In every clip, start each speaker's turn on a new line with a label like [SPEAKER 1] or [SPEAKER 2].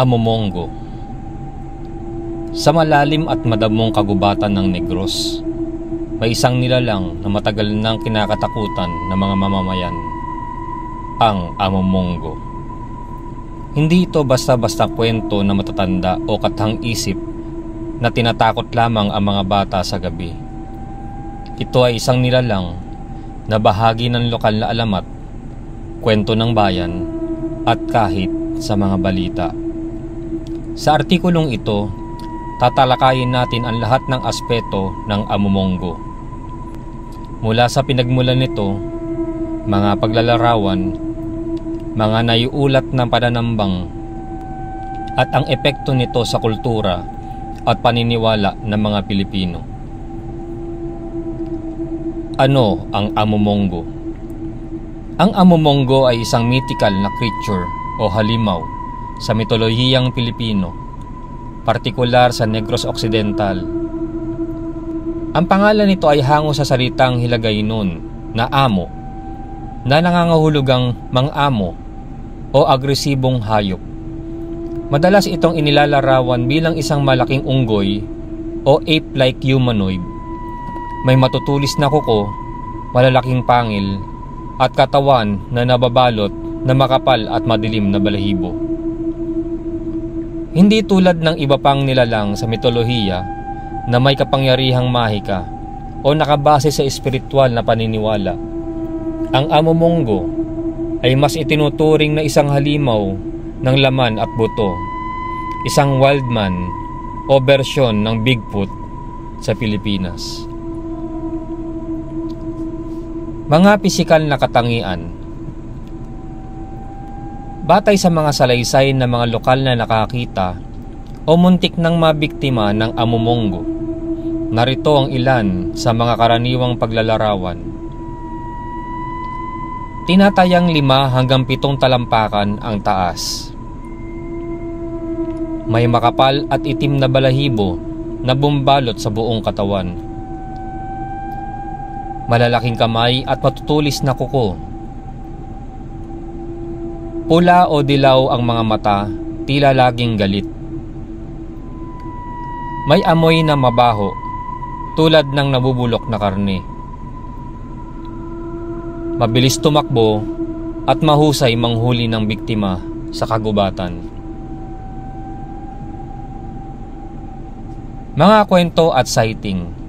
[SPEAKER 1] Amomongo. Sa malalim at madamong kagubatan ng Negros, may isang nilalang na matagal nang kinakatakutan ng mga mamamayan, ang Amomongo. Hindi ito basta-basta kwento na matatanda o kathang-isip na tinatakot lamang ang mga bata sa gabi. Ito ay isang nilalang na bahagi ng lokal na alamat, kwento ng bayan, at kahit sa mga balita. Sa artikulong ito, tatalakayin natin ang lahat ng aspeto ng Amomongo. Mula sa pinagmulan nito, mga paglalarawan, mga naiulat ng pananambang, at ang epekto nito sa kultura at paniniwala ng mga Pilipino. Ano ang Amomongo? Ang Amomongo ay isang mythical na creature o halimaw sa mitolohiyang Pilipino, partikular sa Negros Occidental. Ang pangalan nito ay hango sa salitang Hiligaynon na amo, na nangangahulugang mang-amo o agresibong hayop. Madalas itong inilalarawan bilang isang malaking unggoy o ape-like humanoid. May matutulis na kuko, malalaking pangil, at katawan na nababalot na makapal at madilim na balahibo. Hindi tulad ng iba pang nilalang sa mitolohiya na may kapangyarihang mahika o nakabase sa espiritual na paniniwala. Ang Amomongo ay mas itinuturing na isang halimaw ng laman at buto, isang wildman o bersyon ng Bigfoot sa Pilipinas. Mga pisikal na katangian. Batay sa mga salaysay ng mga lokal na nakakita o muntik ng mabiktima ng Amomongo, narito ang ilan sa mga karaniwang paglalarawan. Tinatayang 5 hanggang 7 talampakan ang taas. May makapal at itim na balahibo na bumbalot sa buong katawan. Malalaking kamay at matutulis na kuko. Pula o dilaw ang mga mata, tila laging galit. May amoy na mabaho, tulad ng nabubulok na karne. Mabilis tumakbo at mahusay manghuli ng biktima sa kagubatan. Mga kwento at sighting.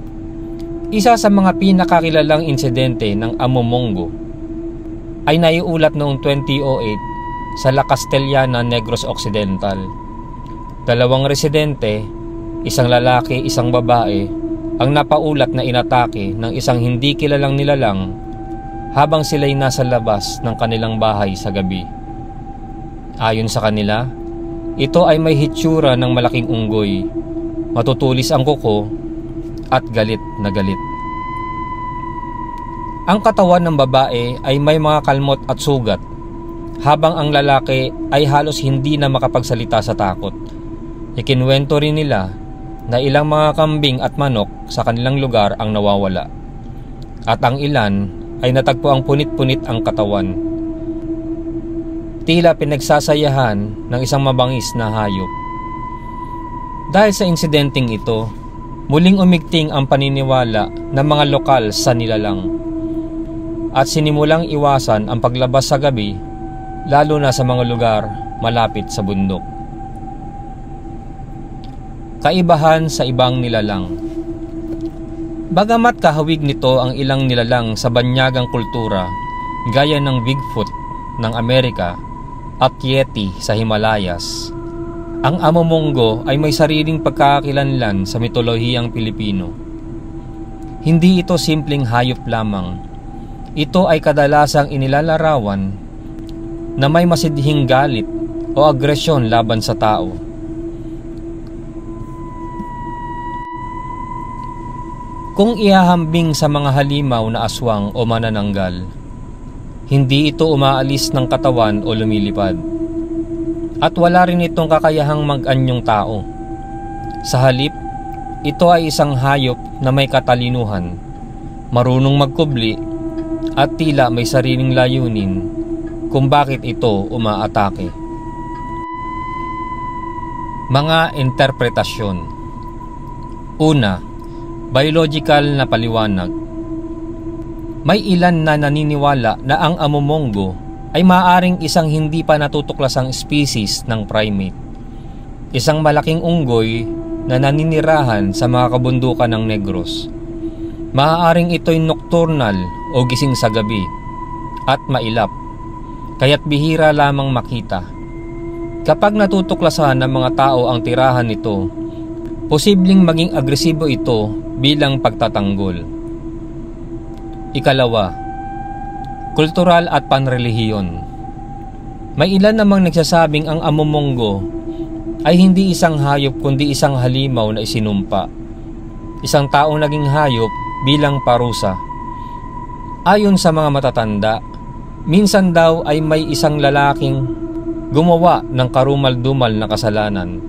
[SPEAKER 1] Isa sa mga pinakakilalang insidente ng Amomongo ay naiulat noong 2008 sa La Castellana, Negros Occidental. 2 residente, isang lalaki, isang babae, ang napaulat na inatake ng isang hindi kilalang nilalang habang sila'y nasa labas ng kanilang bahay sa gabi. Ayon sa kanila, ito ay may hitsura ng malaking unggoy, matutulis ang kuko, at galit na galit. Ang katawan ng babae ay may mga kalmot at sugat, habang ang lalaki ay halos hindi na makapagsalita sa takot. Ikinwento rin nila na ilang mga kambing at manok sa kanilang lugar ang nawawala, at ang ilan ay natagpo ang punit-punit ang katawan. Tila pinagsasayahan ng isang mabangis na hayop. Dahil sa insidenteng ito, muling umigting ang paniniwala ng mga lokal sa nilalang at sinimulang iwasan ang paglabas sa gabi, lalo na sa mga lugar malapit sa bundok. Kaibahan sa ibang nilalang. Bagamat kahawig nito ang ilang nilalang sa banyagang kultura, gaya ng Bigfoot ng Amerika at Yeti sa Himalayas, ang Amomongo ay may sariling pagkakakilanlan sa mitolohiyang Pilipino. Hindi ito simpleng hayop lamang. Ito ay kadalasang inilalarawan na may masidhing galit o agresyon laban sa tao. Kung ihahambing sa mga halimaw na aswang o manananggal, hindi ito umaalis ng katawan o lumilipad. At wala rin itong kakayahang mag-anyong tao. Sa halip, ito ay isang hayop na may katalinuhan, marunong magkubli, at tila may sariling layunin kung bakit ito umaatake. Mga interpretasyon. Una, biological na paliwanag. May ilan na naniniwala na ang amomongo ay maaaring isang hindi pa natutuklasang species ng primate. Isang malaking unggoy na naninirahan sa mga kabundukan ng Negros. Maaaring ito'y nocturnal o gising sa gabi at mailap, kaya't bihira lamang makita. Kapag natutuklasan ng mga tao ang tirahan nito, posibleng maging agresibo ito bilang pagtatanggol. Ikalawa, kultural at panrelihiyon. May ilan namang nagsasabing ang amomongo ay hindi isang hayop kundi isang halimaw na isinumpa. Isang taong naging hayop bilang parusa. Ayon sa mga matatanda, minsan daw ay may isang lalaking gumawa ng karumal-dumal na kasalanan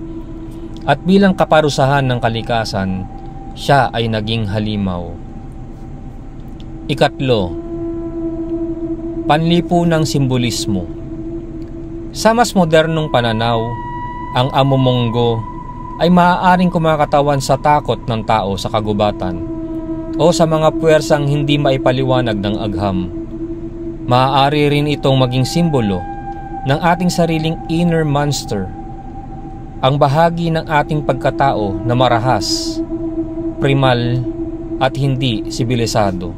[SPEAKER 1] at bilang kaparusahan ng kalikasan, siya ay naging halimaw. Ikatlo, panlipunang simbolismo. Sa mas modernong pananaw, ang amomongo ay maaaring kumakatawan sa takot ng tao sa kagubatan o sa mga puwersang hindi maipaliwanag ng agham. Maaari rin itong maging simbolo ng ating sariling inner monster, ang bahagi ng ating pagkatao na marahas, primal at hindi sibilisado.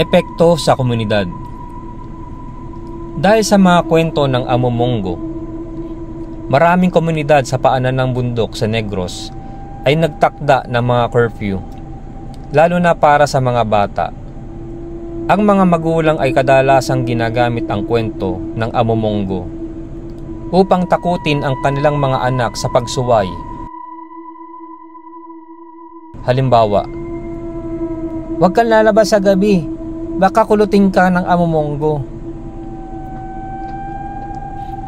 [SPEAKER 1] Epekto sa komunidad. Dahil sa mga kwento ng amomongo, maraming komunidad sa paanan ng bundok sa Negros ay nagtakda ng mga curfew, lalo na para sa mga bata. Ang mga magulang ay kadalasang ginagamit ang kwento ng amomongo upang takutin ang kanilang mga anak sa pagsuway. Halimbawa, "Huwag kang lalabas sa gabi, baka kulutin ka ng amomongo."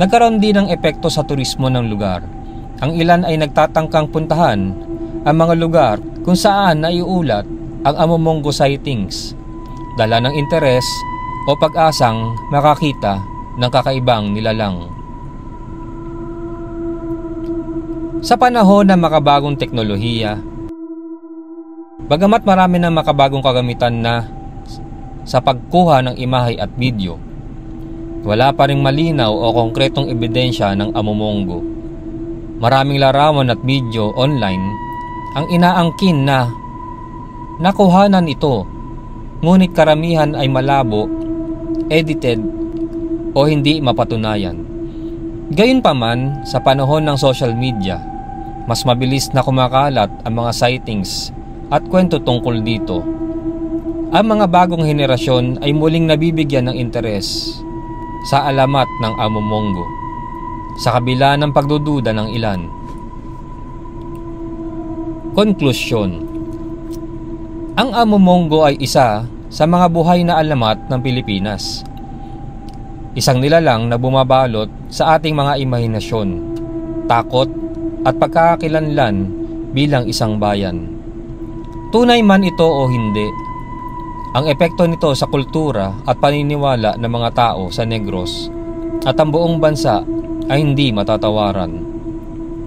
[SPEAKER 1] Nagkaroon din ng epekto sa turismo ng lugar. Ang ilan ay nagtatangkang puntahan ang mga lugar kung saan naiulat ang amomongo sightings, dala ng interes o pag-asang makakita ng kakaibang nilalang. Sa panahon ng makabagong teknolohiya, bagamat marami ng makabagong kagamitan na sa pagkuha ng imahe at video, wala pa ring malinaw o konkretong ebidensya ng amomongo. Maraming larawan at video online ang inaangkin na nakuhanan ito, ngunit karamihan ay malabo, edited o hindi mapatunayan. Gayunpaman, sa panahon ng social media, mas mabilis na kumakalat ang mga sightings at kwento tungkol dito. Ang mga bagong henerasyon ay muling nabibigyan ng interes sa alamat ng amomongo, sa kabila ng pagdududa ng ilan. Konklusyon. Ang amomongo ay isa sa mga buhay na alamat ng Pilipinas. Isang nilalang na bumabalot sa ating mga imahinasyon, takot at pagkakakilanlan bilang isang bayan. Tunay man ito o hindi, ang epekto nito sa kultura at paniniwala ng mga tao sa Negros at ang buong bansa ay hindi matatawaran.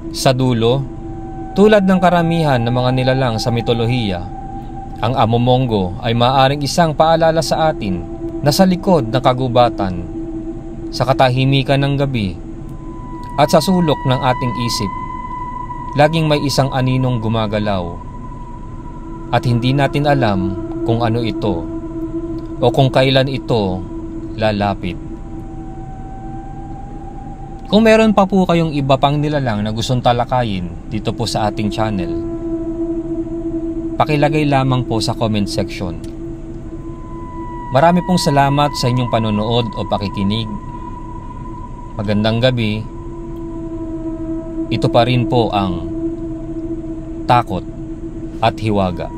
[SPEAKER 1] Sa dulo, tulad ng karamihan ng mga nilalang sa mitolohiya, ang amomongo ay maaaring isang paalala sa atin na sa likod ng kagubatan, sa katahimikan ng gabi, at sa sulok ng ating isip, laging may isang aninong gumagalaw. At hindi natin alam kung ano ito o kung kailan ito lalapit. Kung meron pa po kayong iba pang nilalang na gustong talakayin dito po sa ating channel, pakilagay lamang po sa comment section. Marami pong salamat sa inyong panonood o pakikinig. Magandang gabi. Ito pa rin po ang Takot at Hiwaga.